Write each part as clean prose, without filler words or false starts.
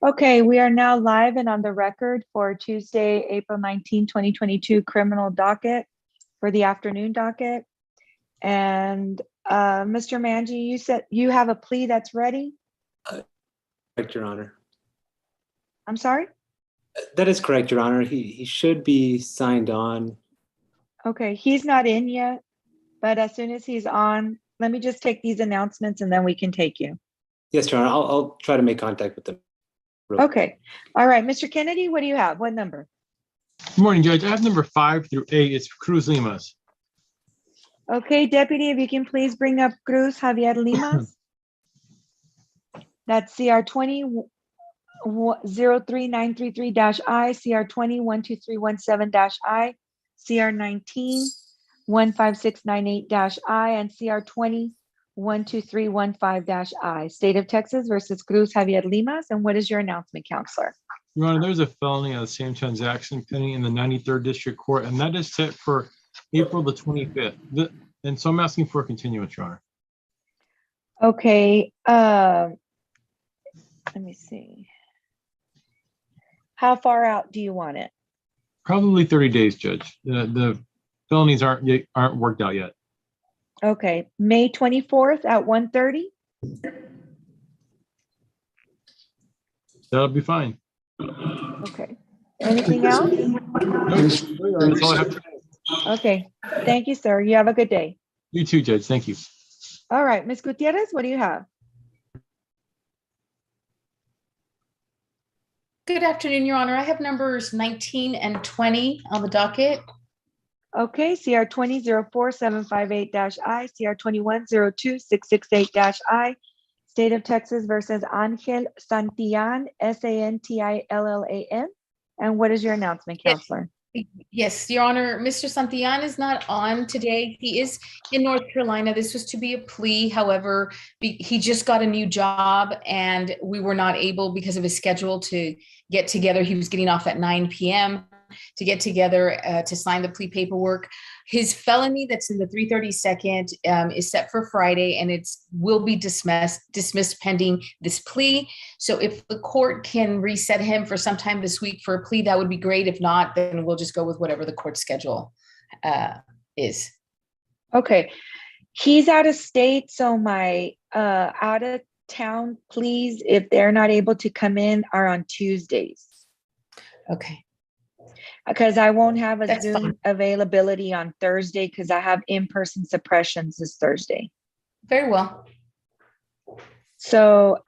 Okay, we are now live and on the record for Tuesday, April 19, 2022 criminal docket for the afternoon docket. And Mr. Manji, you said you have a plea that's ready? Correct, Your Honor. I'm sorry? That is correct, Your Honor. He should be signed on. Okay, he's not in yet, but as soon as he's on, let me just take these announcements and then we can take you. Yes, Your Honor. I'll try to make contact with them. Okay. All right, Mr. Kennedy, what do you have? What number? Good morning, Judge. I have number 5 through 8. It's Cruz Limas. Okay, Deputy, if you can please bring up Cruz Javier Limas. That's CR 20-03933-I, CR 20-12317-I, CR 19-15698-I, and CR 20-12315-I. State of Texas versus Cruz Javier Limas. And what is your announcement, Counselor? Your Honor, there's a felony on the same transaction pending in the 93rd District Court, and that is set for April the 25th. And so I'm asking for a continuance, Your Honor. Okay, let me see. How far out do you want it? Probably 30 days, Judge. The felonies aren't worked out yet. Okay, May 24th at 1:30? That'll be fine. Okay. Anything else? That's all I have. Okay. Thank you, sir. You have a good day. You too, Judge. Thank you. All right, Ms. Gutierrez, what do you have? Good afternoon, Your Honor. I have numbers 19 and 20 on the docket. Okay, CR 20-04758-I, CR 21-02668-I, State of Texas versus Angel Santillan, Santillan. And what is your announcement, Counselor? Yes, Your Honor, Mr. Santillan is not on today. He is in North Carolina. This was to be a plea. However, he just got a new job and we were not able, because of his schedule, to get together. He was getting off at 9 p.m. to get together to sign the plea paperwork. His felony that's in the 332nd is set for Friday, and will be dismissed pending this plea. So if the court can reset him for sometime this week for a plea, that would be great. If not, then we'll just go with whatever the court schedule is. Okay, he's out of state, so my out of town pleas, if they're not able to come in, are on Tuesdays. Okay. Because I won't have a That's Zoom fine. availability on Thursday because I have in-person suppressions this Thursday. Very well. So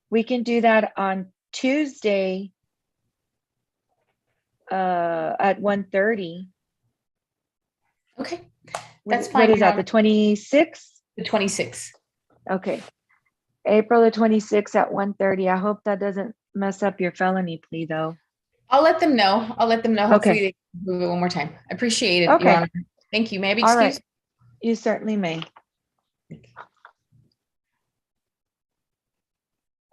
we can do that on Tuesday at 1:30. Okay, that's What fine. is that, the 26th? The 26th. Okay. April the 26th at 1:30. I hope that doesn't mess up your felony plea though. I'll let them know. Hopefully Okay. they can move it one more time. I appreciate it, Okay. Your Honor. Thank you. May I be All right. excused? You certainly may.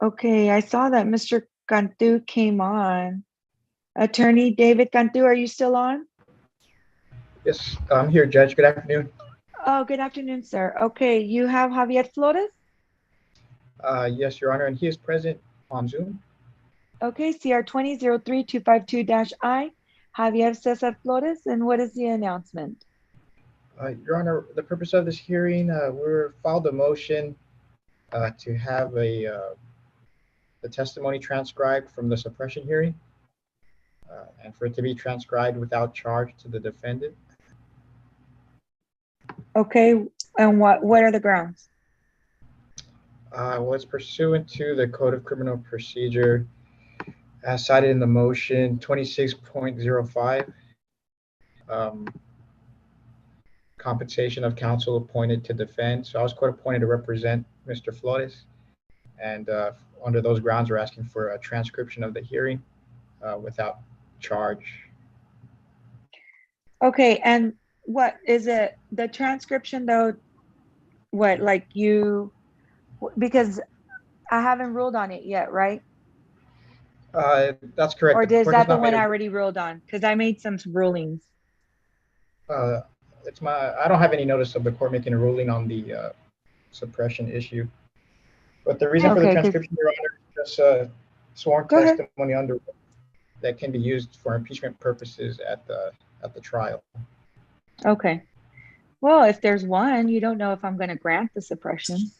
Okay, I saw that Mr. Cantu came on. Attorney David Cantu, are you still on? Yes, I'm here, Judge. Good afternoon. Oh, good afternoon, sir. Okay, you have Javier Flores? Yes, Your Honor, and he is present on Zoom. Okay, CR 20-03252-I, Javier Cesar Flores, and what is the announcement? Your Honor, the purpose of this hearing, we filed a motion to have the testimony transcribed from the suppression hearing, and for it to be transcribed without charge to the defendant. Okay, and what are the grounds? Well, it's pursuant to the Code of Criminal Procedure as cited in the motion 26.05, compensation of counsel appointed to defend. So I was court appointed to represent Mr. Flores, and under those grounds, we're asking for a transcription of the hearing without charge. Okay, and what is it, the transcription though, what, like you, because I haven't ruled on it yet, right? That's correct. Or The is court that has the not one made I already ruled on? Because I made some rulings. I don't have any notice of the court making a ruling on the suppression issue. But the reason for the Okay, 'cause- transcription, Your Honor, is just sworn Go ahead. testimony under that can be used for impeachment purposes at the trial. Okay. Well, if there's one, you don't know if I'm going to grant the suppression.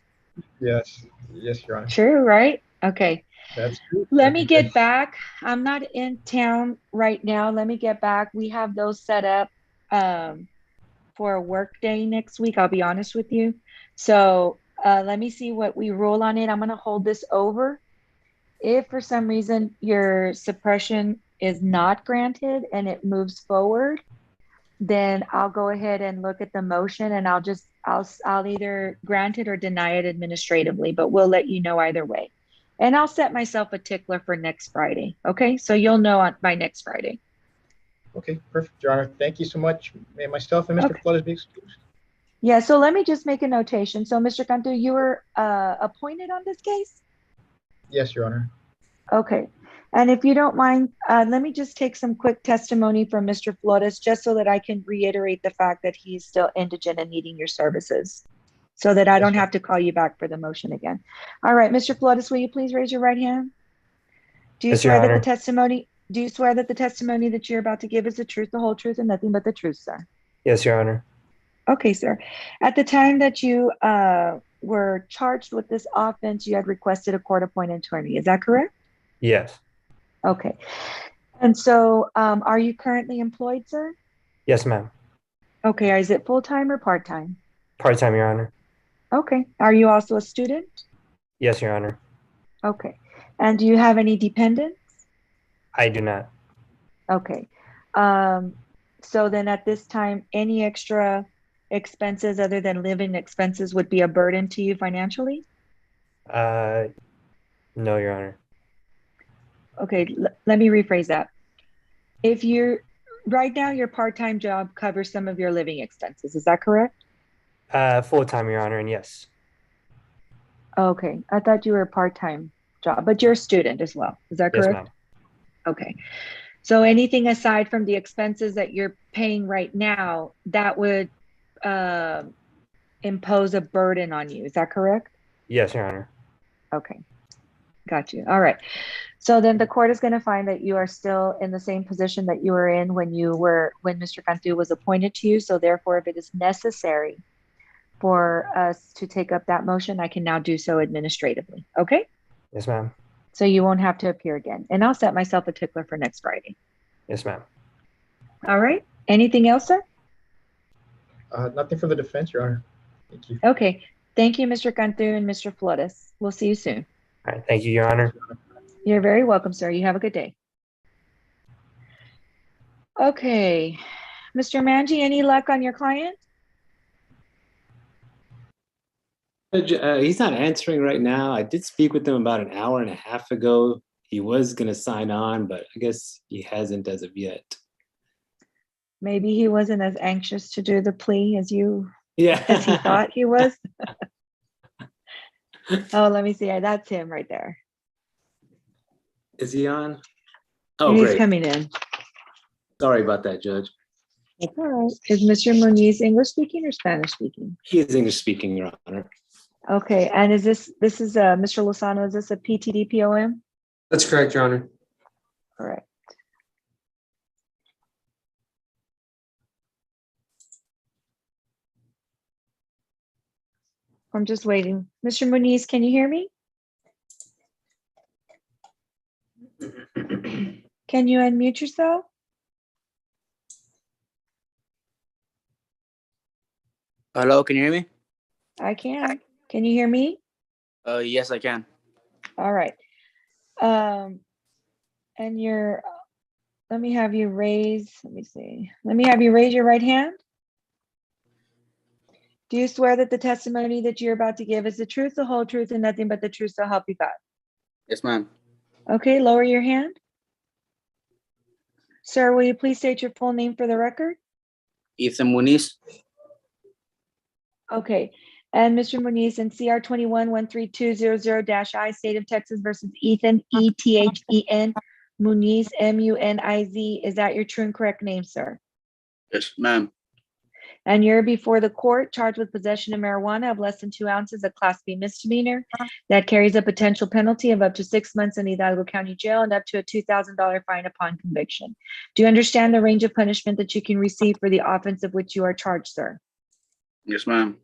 Yes, yes, Your Honor. True, right? Okay. That's true. Let me get back. I'm not in town right now. Let me get back. We have those set up for a work day next week. I'll be honest with you. So let me see what we roll on it. I'm going to hold this over. If for some reason your suppression is not granted and it moves forward, then I'll go ahead and look at the motion and I'll either grant it or deny it administratively, but we'll let you know either way. And I'll set myself a tickler for next Friday. Okay, so you'll know by next Friday. Okay, perfect, Your Honor. Thank you so much. May myself and Mr. Okay. Flores be excused? Yeah, so let me just make a notation. So Mr. Cantu, you were appointed on this case? Yes, Your Honor. Okay. And if you don't mind, let me just take some quick testimony from Mr. Flores, just so that I can reiterate the fact that he's still indigent and needing your services, so that I don't have to call you back for the motion again. All right, Mr. Flores, will you please raise your right hand? Do you Yes, Your swear that Honor. do you swear that the testimony that you're about to give is the truth, the whole truth, and nothing but the truth, sir? Yes, Your Honor. Okay, sir. At the time that you were charged with this offense, you had requested a court-appointed attorney. Is that correct? Yes. Okay. And so are you currently employed, sir? Yes, ma'am. Okay. Is it full-time or part-time? Part-time, Your Honor. Okay. Are you also a student? Yes, Your Honor. Okay. And do you have any dependents? I do not. Okay. So then at this time, any extra expenses other than living expenses would be a burden to you financially? No, Your Honor. Okay, let me rephrase that. If you're right now, your part-time job covers some of your living expenses, is that correct? Full-time, Your Honor, and yes. Okay, I thought you were a part-time job, but you're a student as well, is that Yes, correct? ma'am. Okay, so anything aside from the expenses that you're paying right now, that would impose a burden on you, is that correct? Yes, Your Honor. Okay, got you. All right. So then the court is going to find that you are still in the same position that you were in when Mr. Cantu was appointed to you. So therefore, if it is necessary for us to take up that motion, I can now do so administratively. Okay? Yes, ma'am. So you won't have to appear again. And I'll set myself a tickler for next Friday. Yes, ma'am. All right. Anything else, sir? Nothing for the defense, Your Honor. Thank you. Okay. Thank you, Mr. Cantu and Mr. Flores. We'll see you soon. All right. Thank you, Your Honor. You're very welcome, sir. You have a good day. Okay. Mr. Manji, any luck on your client? He's not answering right now. I did speak with him about an hour and a half ago. He was going to sign on, but I guess he hasn't as of yet. Maybe he wasn't as anxious to do the plea as he Yeah. thought he was. Oh, let me see. That's him right there. Is he on? Oh, He's great. coming in. Sorry about that, Judge. It's all right. Is Mr. Muniz English speaking or Spanish speaking? He is English speaking, Your Honor. Okay. And is this is Mr. Lozano, is this a PTD POM? That's correct, Your Honor. Correct. I'm just waiting. Mr. Muniz, can you hear me? Can you unmute yourself? Hello, can you hear me? I can. Can you hear me? Yes, I can. All right. And let me have you raise your right hand. Do you swear that the testimony that you're about to give is the truth, the whole truth, and nothing but the truth, so help you God? Yes, ma'am. Okay, lower your hand. Sir, will you please state your full name for the record? Ethan Muniz. Okay, and Mr. Muniz, in CR 21-13200-I, State of Texas versus Ethan, E-T-H-E-N, Muniz, M-U-N-I-Z, is that your true and correct name, sir? Yes, ma'am. And you're before the court charged with possession of marijuana of less than 2 ounces, a Class B misdemeanor that carries a potential penalty of up to 6 months in Hidalgo County Jail and up to a $2,000 fine upon conviction. Do you understand the range of punishment that you can receive for the offense of which you are charged, sir? Yes, ma'am.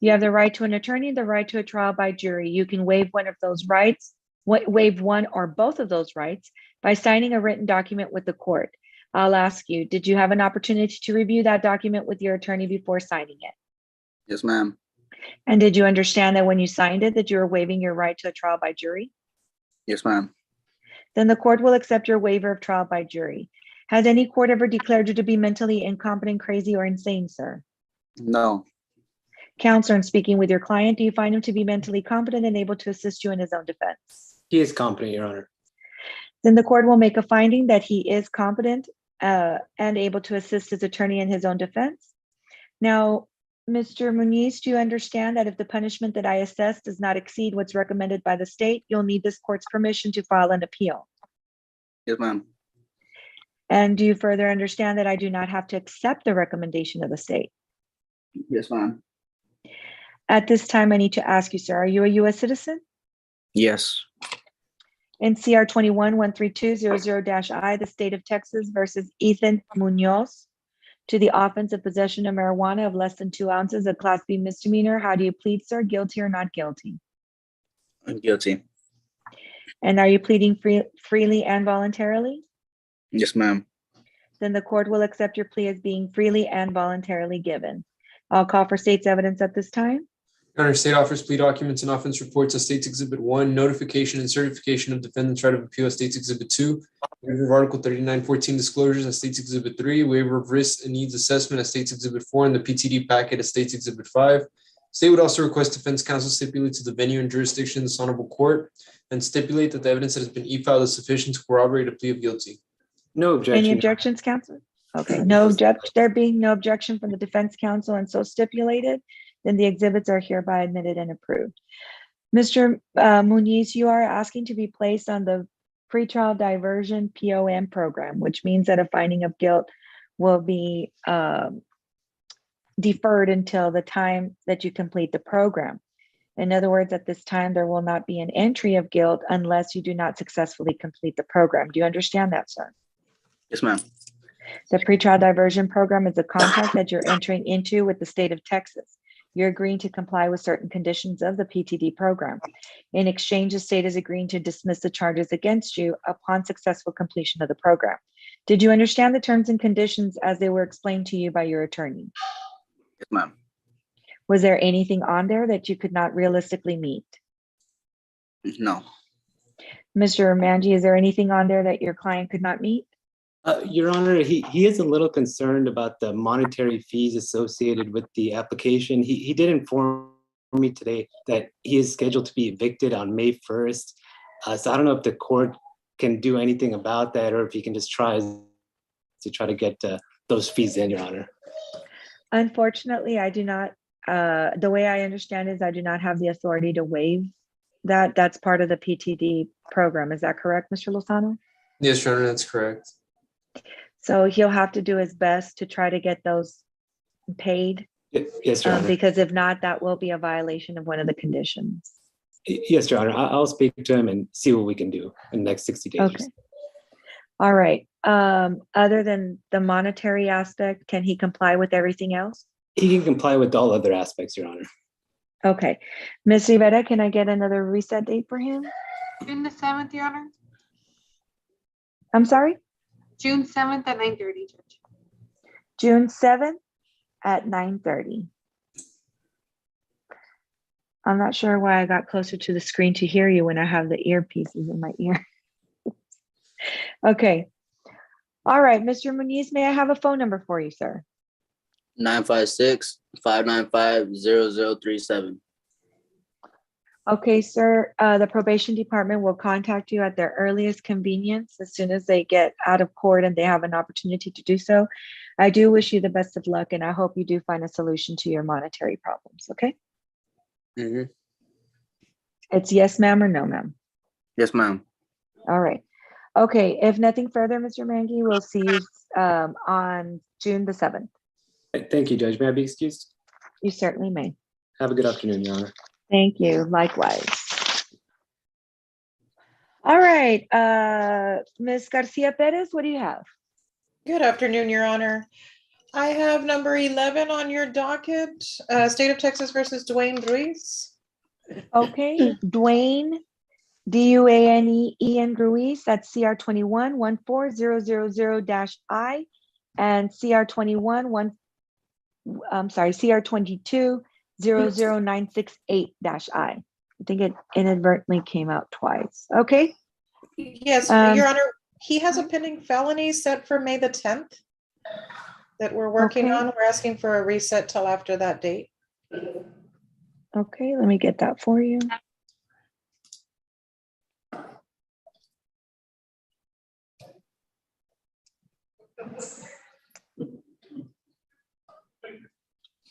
You have the right to an attorney, the right to a trial by jury. You can waive one of those rights, waive one or both of those rights by signing a written document with the court. I'll ask you, did you have an opportunity to review that document with your attorney before signing it? Yes, ma'am. And did you understand that when you signed it, that you were waiving your right to a trial by jury? Yes, ma'am. Then the court will accept your waiver of trial by jury. Has any court ever declared you to be mentally incompetent, crazy, or insane, sir? No. Counselor, in speaking with your client, do you find him to be mentally competent and able to assist you in his own defense? He is competent, Your Honor. Then the court will make a finding that he is competent and able to assist his attorney in his own defense. Now, Mr. Muniz, do you understand that if the punishment that I assess does not exceed what's recommended by the state, you'll need this court's permission to file an appeal? Yes, ma'am. And do you further understand that I do not have to accept the recommendation of the state? Yes, ma'am. At this time, I need to ask you, sir, are you a U.S. citizen? Yes. In CR 21-13200-I, the state of Texas versus Ethan Munoz, to the offense of possession of marijuana of less than 2 ounces, a Class B misdemeanor. How do you plead, sir? Guilty or not guilty? I'm guilty. And are you pleading freely and voluntarily? Yes, ma'am. Then the court will accept your plea as being freely and voluntarily given. I'll call for state's evidence at this time. Your Honor, state offers plea documents and offense reports as State's Exhibit 1, notification and certification of defendant's right of appeal as State's Exhibit 2, waiver of Article 3914 disclosures as State's Exhibit 3, waiver of risks and needs assessment as State's Exhibit 4, and the PTD packet as State's Exhibit 5. State would also request defense counsel stipulate to the venue and jurisdiction of this honorable court and stipulate that the evidence that has been e-filed is sufficient to corroborate a plea of guilty. No objection. Any objections, counsel? Okay, there being no objection from the defense counsel and so stipulated, then the exhibits are hereby admitted and approved. Mr. Muniz, you are asking to be placed on the pretrial diversion POM program, which means that a finding of guilt will be deferred until the time that you complete the program. In other words, at this time, there will not be an entry of guilt unless you do not successfully complete the program. Do you understand that, sir? Yes, ma'am. The pretrial diversion program is a contract that you're entering into with the state of Texas. You're agreeing to comply with certain conditions of the PTD program. In exchange, the state is agreeing to dismiss the charges against you upon successful completion of the program. Did you understand the terms and conditions as they were explained to you by your attorney? Yes, ma'am. Was there anything on there that you could not realistically meet? No. Mr. Manji, is there anything on there that your client could not meet? Your Honor, he is a little concerned about the monetary fees associated with the application. He did inform me today that he is scheduled to be evicted on May 1st. So I don't know if the court can do anything about that or if he can just try to get those fees in, Your Honor. Unfortunately, I do not. The way I understand is I do not have the authority to waive that. That's part of the PTD program. Is that correct, Mr. Lozano? Yes, Your Honor, that's correct. So he'll have to do his best to try to get those paid, Yes, Your Honor. because if not, that will be a violation of one of the conditions. Yes, Your Honor. I'll speak to him and see what we can do in the next 60 days. Okay. All right. Other than the monetary aspect, can he comply with everything else? He can comply with all other aspects, Your Honor. Okay. Ms. Rivera, can I get another reset date for him? June the 7th, Your Honor. I'm sorry? June 7th at 9:30, Judge. June 7th at 9:30. I'm not sure why I got closer to the screen to hear you when I have the earpieces in my ear. Okay. All right, Mr. Muniz, may I have a phone number for you, sir? 956-595-0037. Okay, sir. The probation department will contact you at their earliest convenience as soon as they get out of court and they have an opportunity to do so. I do wish you the best of luck, and I hope you do find a solution to your monetary problems, okay? Mm-hmm. It's yes, ma'am, or no, ma'am. Yes, ma'am. All right. Okay, if nothing further, Mr. Mangi, we'll see you on June the 7th. Thank you, Judge. May I be excused? You certainly may. Have a good afternoon, Your Honor. Thank you. Likewise. All right, Ms. Garcia Perez, what do you have? Good afternoon, Your Honor. I have number 11 on your docket, State of Texas versus Dwayne Ruiz. Okay, Dwayne, Duane Ian Ruiz, that's CR 21-14000-I and CR 22-00968-I. I think it inadvertently came out twice. Okay. Yes, Um, Your Honor, he has a pending felony set for May the 10th that we're working Okay. on. We're asking for a reset till after that date. Okay, let me get that for you.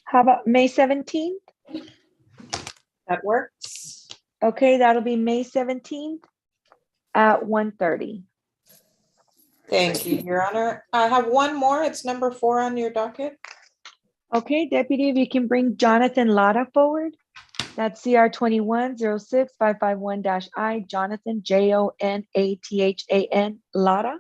How about May 17th? That works. Okay, that'll be May 17th at 1:30. Thank you, Your Honor. I have one more. It's number 4 on your docket. Okay, Deputy, if you can bring Jonathan Lara forward. That's CR 21-06-551-I, Jonathan, Jonathan, Lara.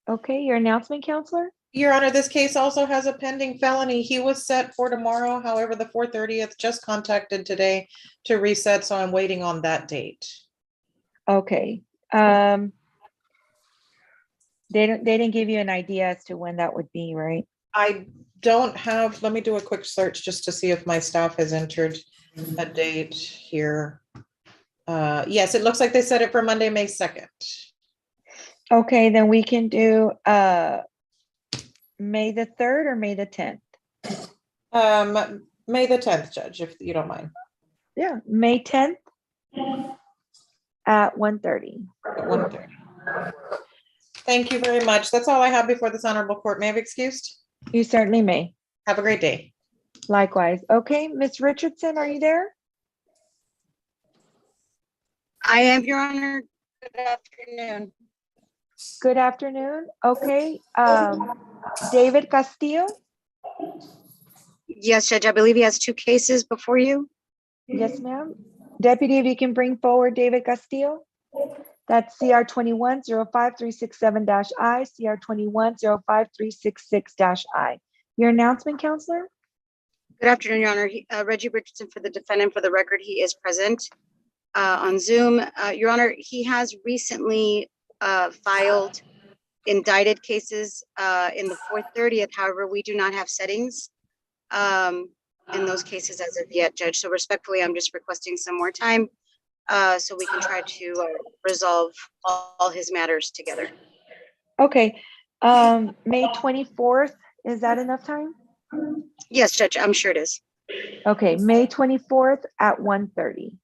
Okay, your announcement, Counselor? Your Honor, this case also has a pending felony. He was set for tomorrow. However, the 4/30th just contacted today to reset, so I'm waiting on that date. Okay. They didn't give you an idea as to when that would be, right? I don't have, let me do a quick search just to see if my staff has entered a date here. Yes, it looks like they set it for Monday, May 2nd. Okay, then we can do May the 3rd or May the 10th? May the 10th, Judge, if you don't mind. Yeah, May 10th at 1:30. At 1:30. Thank you very much. That's all I have before this honorable court. May I have excused? You certainly may. Have a great day. Likewise. Okay, Ms. Richardson, are you there? I am, Your Honor. Good afternoon. Good afternoon. Okay, David Castillo? Yes, Judge, I believe he has 2 cases before you. Yes, ma'am. Deputy, if you can bring forward David Castillo. That's CR 21-05367-I, CR 21-05366-I. Your announcement, Counselor? Good afternoon, Your Honor. Reggie Richardson for the defendant. For the record, he is present on Zoom. Your Honor, he has recently filed indicted cases in the 4/30th. However, we do not have settings in those cases as of yet, Judge. So respectfully, I'm just requesting some more time so we can try to resolve all his matters together. Okay, May 24th, is that enough time? Yes, Judge, I'm sure it is. Okay, May 24th at 1:30.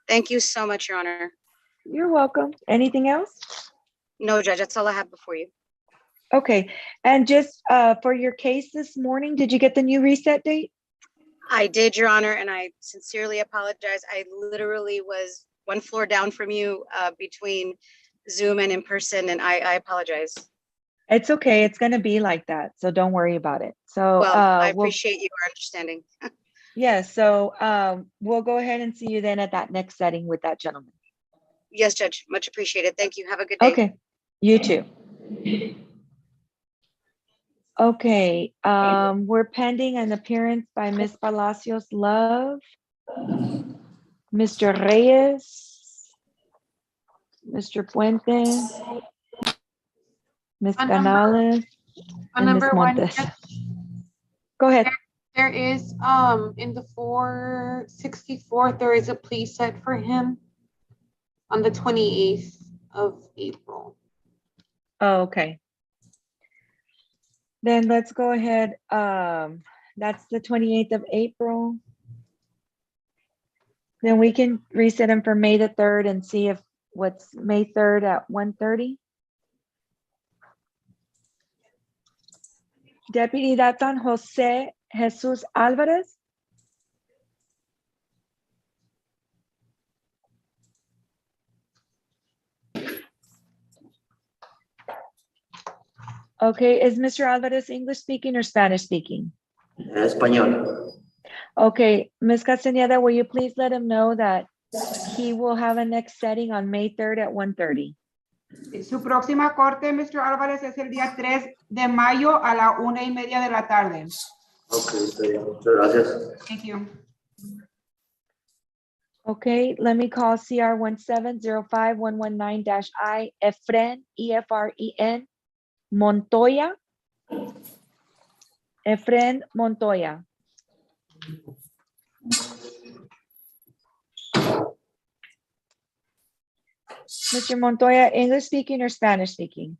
Thank you so much, Your Honor. You're welcome. Anything else? No, Judge, that's all I have before you. Okay, and just for your case this morning, did you get the new reset date? I did, Your Honor, and I sincerely apologize. I literally was one floor down from you between Zoom and in person, and I apologize. It's okay. It's going to be like that, so don't worry about it. So Well, I we'll, appreciate your understanding. yeah, so we'll go ahead and see you then at that next setting with that gentleman. Yes, Judge, much appreciated. Thank you. Have a good day. Okay, you too. Okay, we're pending an appearance by Ms. Palacios Love, Mr. Reyes, Mr. Puente, Ms. On Canales, On and Ms. number 1, Montes. Go ahead. there is, in the 464th, there is a plea set for him on the 28th of April. Oh, okay. Then let's go ahead. That's the 28th of April. Then we can reset him for May the 3rd and see if what's May 3rd at 1:30. Deputy, that's on Jose Jesus Alvarez. Okay, is Mr. Alvarez English speaking or Spanish speaking? Español. Okay, Ms. Castañeda, will you please let him know that he will have a next setting on May 3rd at 1:30? Su próxima corte, Mr. Álvarez, es el día 3 de mayo a la 1:30 de la tarde. Ok, está bien. Muchas gracias. Thank you. Okay, let me call CR 1705119-I, Efren, E-F-R-E-N, Montoya. Efren Montoya. Mr. Montoya, English speaking or Spanish speaking?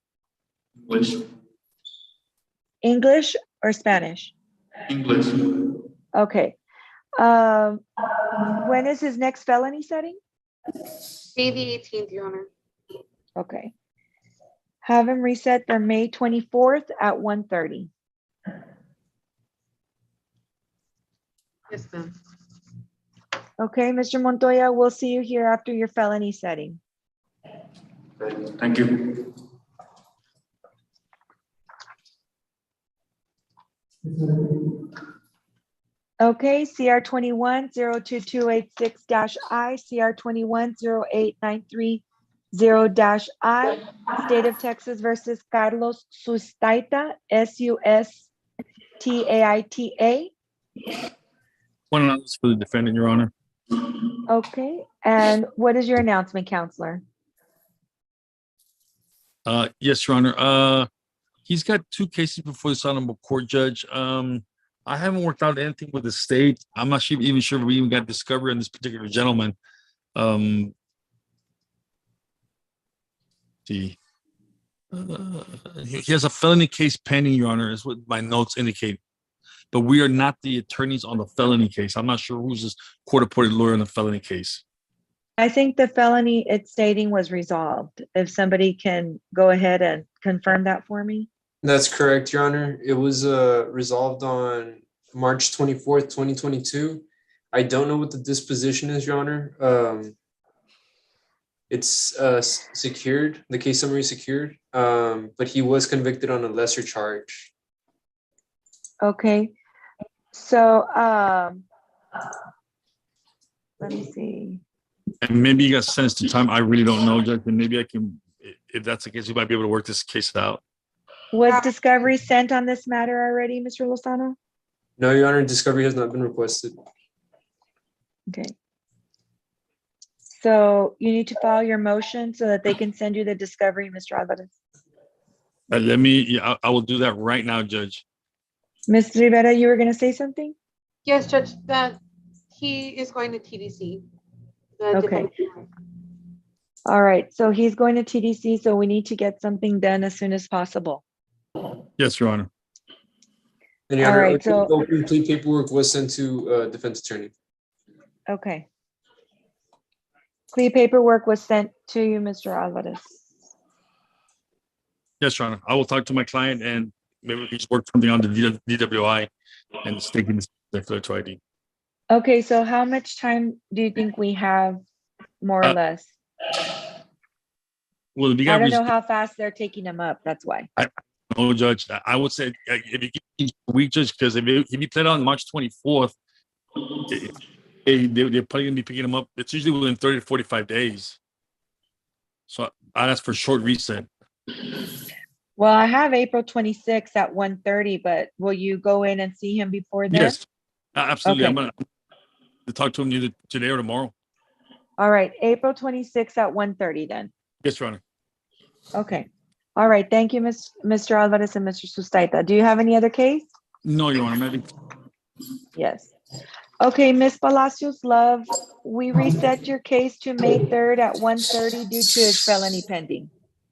English. English or Spanish? English. Okay. When is his next felony setting? May the 18th, Your Honor. Okay. Have him reset for May 24th at 1:30. Yes, ma'am. Okay, Mr. Montoya, we'll see you here after your felony setting. Okay, thank you. Okay, CR 21-02286-I, CR 21-08930-I, State of Texas versus Carlos Sustaita, S-U-S-T-A-I-T-A. One ounce for the defendant, Your Honor. Okay, and what is your announcement, counselor? Yes, Your Honor. He's got 2 cases before this honorable court, Judge. I haven't worked out anything with the state. I'm not even sure if we even got discovery on this particular gentleman. He has a felony case pending, Your Honor, is what my notes indicate. But we are not the attorneys on the felony case. I'm not sure who's this court-appointed lawyer on the felony case. I think the felony it's stating was resolved. If somebody can go ahead and confirm that for me. That's correct, Your Honor. It was resolved on March 24th, 2022. I don't know what the disposition is, Your Honor. It's secured, the case summary is secured, but he was convicted on a lesser charge. Okay, so let me see. And maybe you got sentenced to time. I really don't know, Judge. And maybe I can, if that's the case, we might be able to work this case out. Was discovery sent on this matter already, Mr. Lozano? No, Your Honor, discovery has not been requested. Okay. So you need to file your motion so that they can send you the discovery, Mr. Alvarez. I will do that right now, Judge. Ms. Rivera, you were going to say something? Yes, Judge, that he is going to TDC. Okay. All right, so he's going to TDC, so we need to get something done as soon as possible. Yes, Your Honor. And Your All Honor, right, so- open plea paperwork was sent to defense attorney. Okay. Plea paperwork was sent to you, Mr. Alvarez. Yes, Your Honor. I will talk to my client and maybe we can just work something on the DWI and staking this declaratory to ID. Okay, so how much time do you think we have, more or less? Well, if you I got don't know how fast they're taking them up, that's why. no, Judge, I would say if you give a week, Judge, because if you play it on March 24th, they're probably gonna be picking them up. It's usually within 30 to 45 days. So I'd ask for a short reset. Well, I have April 26th at 1:30, but will you go in and see him before then? Yes, absolutely. Okay. I'm gonna talk to him either today or tomorrow. All right, April 26th at 1:30 then. Yes, Your Honor. Okay. All right, thank you, Mr. Alvarez and Mr. Sustaita. Do you have any other case? No, Your Honor. Maybe. Yes. Okay, Ms. Palacios Love, we reset your case to May 3rd at 1:30 due to his felony pending.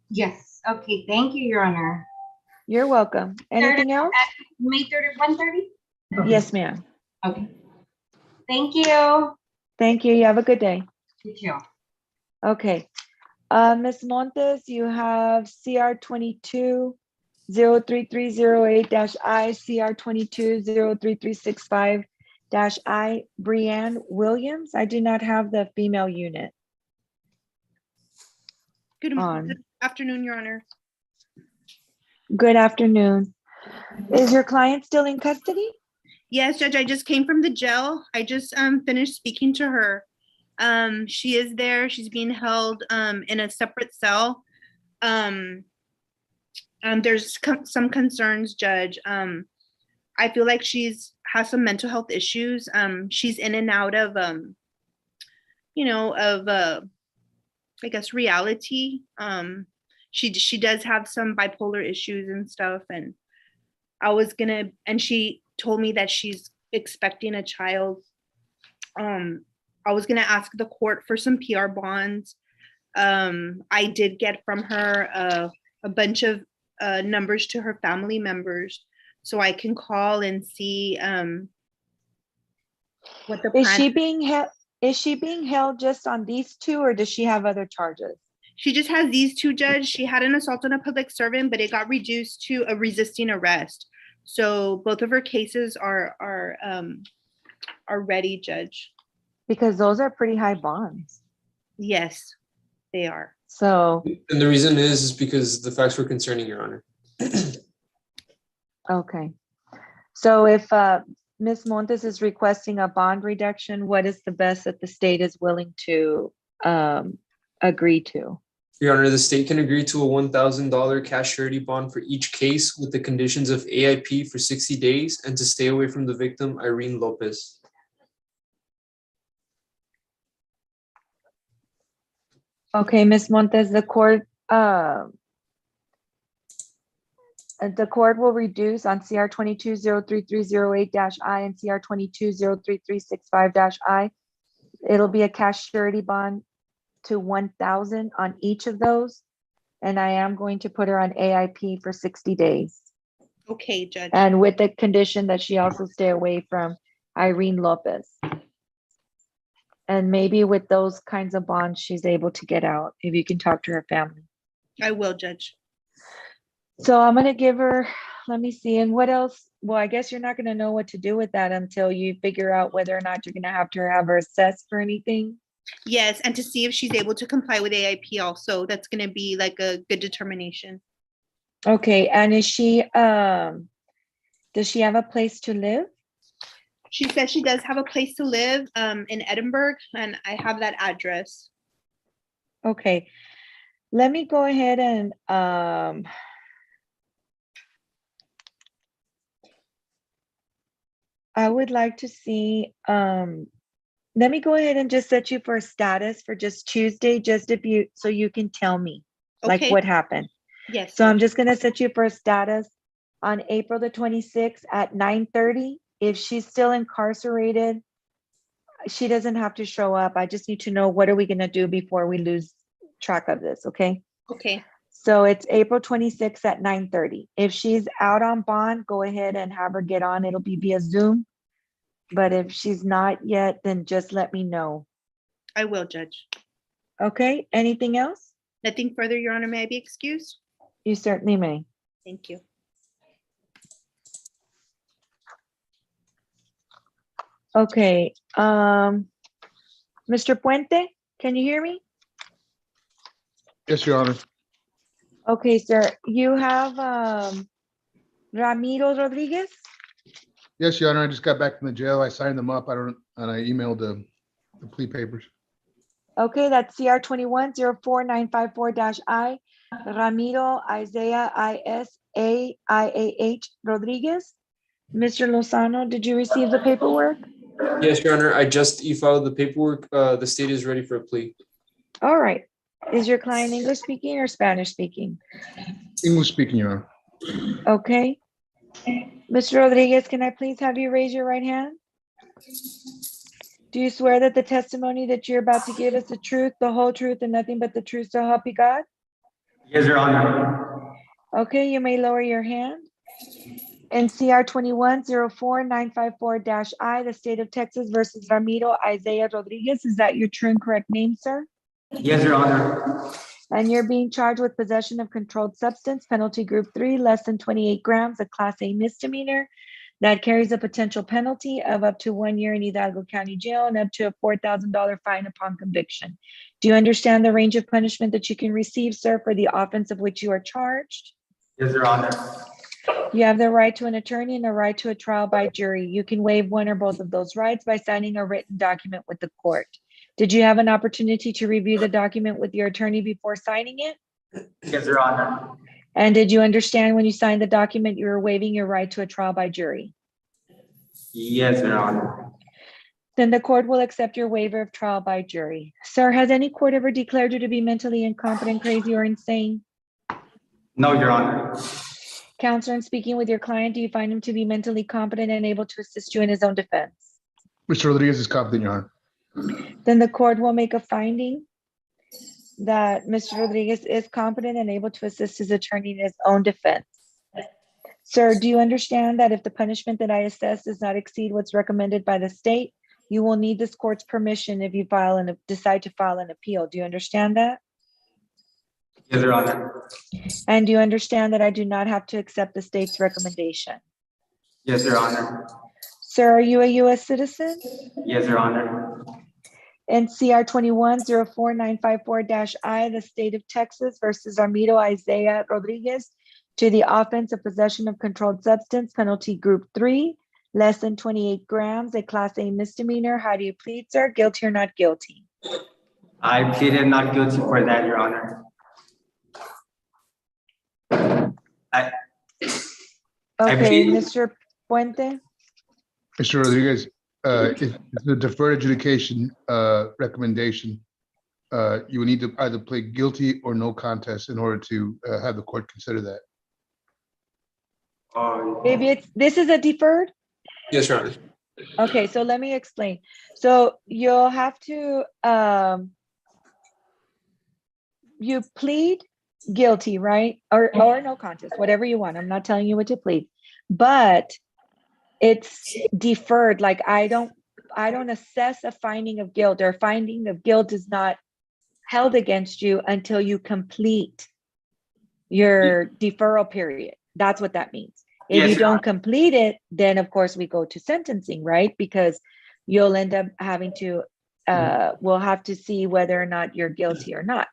Yes, okay, thank you, Your Honor. You're welcome. Anything else? May 3rd at 1:30? Yes, ma'am. Okay. Thank you. Thank you. You have a good day. You too. Okay. Ms. Montes, you have CR 22-03308-I, CR 22-03365-I, Brianne Williams. I do not have the female unit. Good On. afternoon, Your Honor. Good afternoon. Is your client still in custody? Yes, Judge, I just came from the jail. I just finished speaking to her. She is there. She's being held in a separate cell. There's some concerns, Judge. I feel like has some mental health issues. She's in and out of I guess reality. She does have some bipolar issues and stuff, and she told me that she's expecting a child. I was gonna ask the court for some PR bonds. I did get from her a bunch of numbers to her family members, so I can call and see what the plan. Is she being held just on these two, or does she have other charges? She just has these two, Judge. She had an assault on a public servant, but it got reduced to a resisting arrest. So both of her cases are ready, Judge. Because those are pretty high bonds. Yes, they are. So. And the reason is because the facts were concerning, Your Honor. Okay. So if Ms. Montes is requesting a bond reduction, what is the best that the state is willing to agree to? Your Honor, the state can agree to a $1,000 cash surety bond for each case with the conditions of AIP for 60 days and to stay away from the victim, Irene Lopez. Okay, Ms. Montes, the court will reduce on CR 22-03308-I and CR 22-03365-I. It'll be a cash surety bond to 1,000 on each of those. And I am going to put her on AIP for 60 days. Okay, Judge. And with the condition that she also stay away from Irene Lopez. And maybe with those kinds of bonds, she's able to get out if you can talk to her family. I will, Judge. So I'm going to give her, let me see. And what else? Well, I guess you're not going to know what to do with that until you figure out whether or not you're going to have her assessed for anything. Yes, and to see if she's able to comply with AIP also. That's going to be like a good determination. Okay, and is she, does she have a place to live? She says she does have a place to live in Edinburgh, and I have that address. Okay, let me go ahead and I would like to see, let me go ahead and just set you for a status for just Tuesday, just so you can tell me like what happened. Yes. So I'm just gonna set you for a status on April the 26th at 9:30. If she's still incarcerated, she doesn't have to show up. I just need to know what are we gonna do before we lose track of this, okay? Okay. So it's April 26th at 9:30. If she's out on bond, go ahead and have her get on. It'll be via Zoom. But if she's not yet, then just let me know. I will, Judge. Okay, anything else? Nothing further, Your Honor. May I be excused? You certainly may. Thank you. Okay, Mr. Puente, can you hear me? Yes, Your Honor. Okay, sir, you have Ramiro Rodriguez? Yes, Your Honor. I just got back from the jail. I signed them up. And I emailed the plea papers. Okay, that's CR 21-04954-I, Ramiro Isaiah ISAIAH Rodriguez. Mr. Lozano, did you receive the paperwork? Yes, Your Honor. I just e-filed the paperwork. The state is ready for a plea. All right. Is your client English speaking or Spanish speaking? English speaking, Your Honor. Okay. Mr. Rodriguez, can I please have you raise your right hand? Do you swear that the testimony that you're about to give is the truth, the whole truth, and nothing but the truth, so help you God? Yes, Your Honor. Okay, you may lower your hand. In CR 21-04954-I, the state of Texas versus Ramiro Isaiah Rodriguez, is that your true and correct name, sir? Yes, Your Honor. And you're being charged with possession of controlled substance, penalty group 3, less than 28 grams, a class A misdemeanor that carries a potential penalty of up to 1 year in Hidalgo County Jail and up to a $4,000 fine upon conviction. Do you understand the range of punishment that you can receive, sir, for the offense of which you are charged? Yes, Your Honor. You have the right to an attorney and a right to a trial by jury. You can waive one or both of those rights by signing a written document with the court. Did you have an opportunity to review the document with your attorney before signing it? Yes, Your Honor. And did you understand when you signed the document, you were waiving your right to a trial by jury? Yes, Your Honor. Then the court will accept your waiver of trial by jury. Sir, has any court ever declared you to be mentally incompetent, crazy, or insane? No, Your Honor. Counselor, in speaking with your client, do you find him to be mentally competent and able to assist you in his own defense? Mr. Rodriguez is competent, Your Honor. Then the court will make a finding that Mr. Rodriguez is competent and able to assist his attorney in his own defense. Sir, do you understand that if the punishment that I assess does not exceed what's recommended by the state, you will need this court's permission if you decide to file an appeal? Do you understand that? Yes, Your Honor. And do you understand that I do not have to accept the state's recommendation? Yes, Your Honor. Sir, are you a U.S. citizen? Yes, Your Honor. NCR 21-04954-I, the state of Texas versus Armando Isaiah Rodriguez to the offense of possession of controlled substance, penalty group 3, less than 28 grams, a class A misdemeanor. How do you plead, sir? Guilty or not guilty? I pleaded not guilty for that, Your Honor. Okay, Mr. Puente? Mr. Rodriguez, if the deferred adjudication recommendation, you would need to either plead guilty or no contest in order to have the court consider that. Maybe this is a deferred? Yes, Your Honor. Okay, so let me explain. So you'll have to, you plead guilty, right? Or no contest, whatever you want. I'm not telling you what to plead, but it's deferred. Like I don't assess a finding of guilt, or finding of guilt is not held against you until you complete your deferral period. That's what that means. If Yes, you Your don't Honor. complete it, then of course we go to sentencing, right? Because you'll end up having to, we'll have to see whether or not you're guilty or not.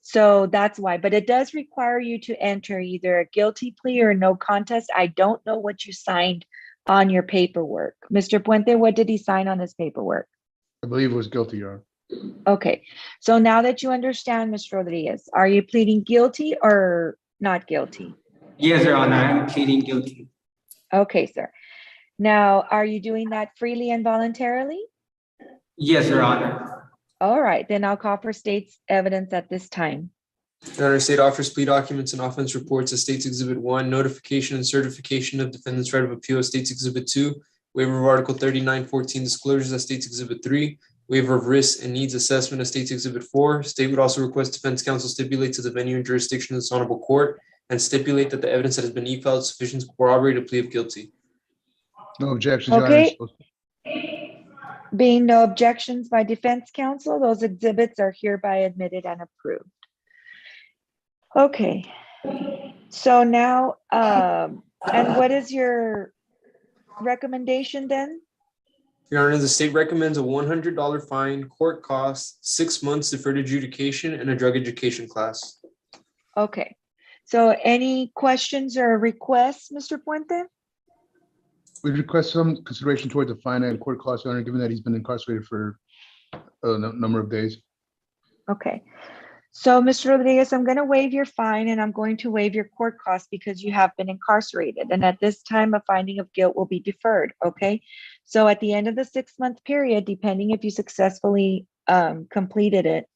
So that's why, but it does require you to enter either a guilty plea or no contest. I don't know what you signed on your paperwork. Mr. Puente, what did he sign on his paperwork? I believe it was guilty, Your Honor. Okay, so now that you understand, Mr. Rodriguez, are you pleading guilty or not guilty? Yes, Your Honor. I'm pleading guilty. Okay, sir. Now, are you doing that freely and voluntarily? Yes, Your Honor. All right, then I'll call for state's evidence at this time. Your Honor, state offers plea documents and offense reports as State's Exhibit 1, notification and certification of defendant's right of appeal as State's Exhibit 2, waiver of Article 3914 disclosures as State's Exhibit 3, waiver of risks and needs assessment as State's Exhibit 4. State would also request defense counsel stipulate to the venue and jurisdiction of this honorable court and stipulate that the evidence that has been e-filed is sufficient to corroborate a plea of guilty. No objections, Your Okay. Honor. Being no objections by defense counsel, those exhibits are hereby admitted and approved. Okay, so now, and what is your recommendation then? Your Honor, the state recommends a $100 fine, court costs, 6 months deferred adjudication, and a drug education class. Okay, so any questions or requests, Mr. Puente? We request some consideration toward the fine and court costs, Your Honor, given that he's been incarcerated for a number of days. Okay, so Mr. Rodriguez, I'm going to waive your fine and I'm going to waive your court costs because you have been incarcerated. And at this time, a finding of guilt will be deferred, okay? So at the end of the 6-month period, depending if you successfully completed it,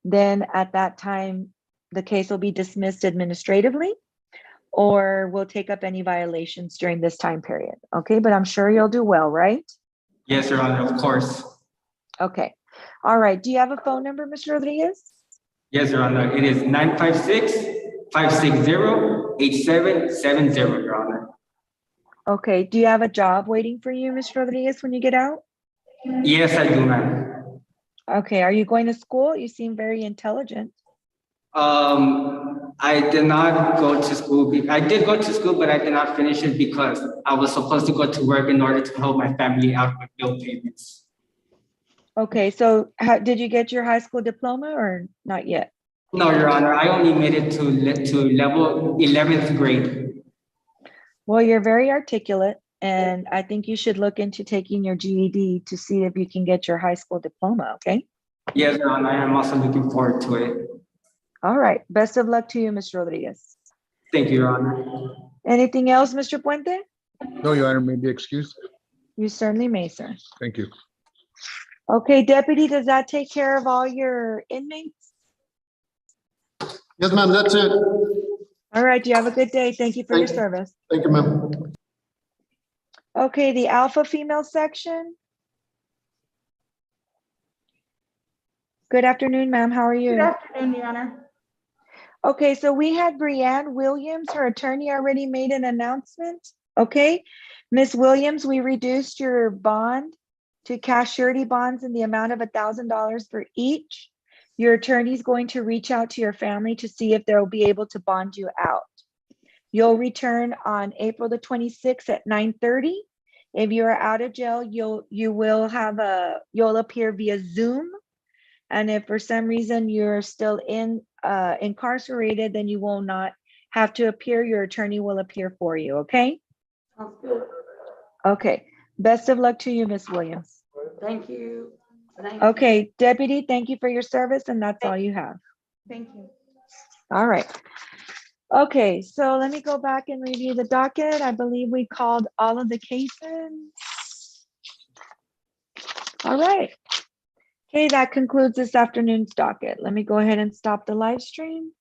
then at that time, the case will be dismissed administratively, or we'll take up any violations during this time period, okay? But I'm sure you'll do well, right? Yes, Your Honor, of course. Okay, all right. Do you have a phone number, Mr. Rodriguez? Yes, Your Honor. It is 956-560-8770, Your Honor. Okay, do you have a job waiting for you, Mr. Rodriguez, when you get out? Yes, I do, ma'am. Okay, are you going to school? You seem very intelligent. I did not go to school. I did go to school, but I did not finish it because I was supposed to go to work in order to help my family out with bill payments. Okay, so did you get your high school diploma or not yet? No, Your Honor, I only made it to level 11th grade. Well, you're very articulate, and I think you should look into taking your GED to see if you can get your high school diploma, okay? Yes, Your Honor, I am also looking forward to it. All right, best of luck to you, Mr. Rodriguez. Thank you, Your Honor. Anything else, Mr. Puente? No, Your Honor, may be excused. You certainly may, sir. Thank you. Okay, Deputy, does that take care of all your inmates? Yes, ma'am, that's it. All right, you have a good day. Thank you for your Thank you. service. Thank you, ma'am. Okay, the alpha female section. Good afternoon, ma'am. How are you? Good afternoon, Your Honor. Okay, so we had Brianne Williams, her attorney already made an announcement. Okay, Miss Williams, we reduced your bond to cash surety bonds in the amount of $1,000 for each. Your attorney is going to reach out to your family to see if they'll be able to bond you out. You'll return on April the 26th at 9:30. If you're out of jail, you'll appear via Zoom. And if for some reason you're still incarcerated, then you will not have to appear. Your attorney will appear for you, okay? Sounds good. Okay, best of luck to you, Miss Williams. Thank you. Thank you. Okay, Deputy, thank you for your service, and that's all you have. Thank you. All right. Okay, so let me go back and review the docket. I believe we called all of the cases. All right. Okay, that concludes this afternoon's docket. Let me go ahead and stop the live stream.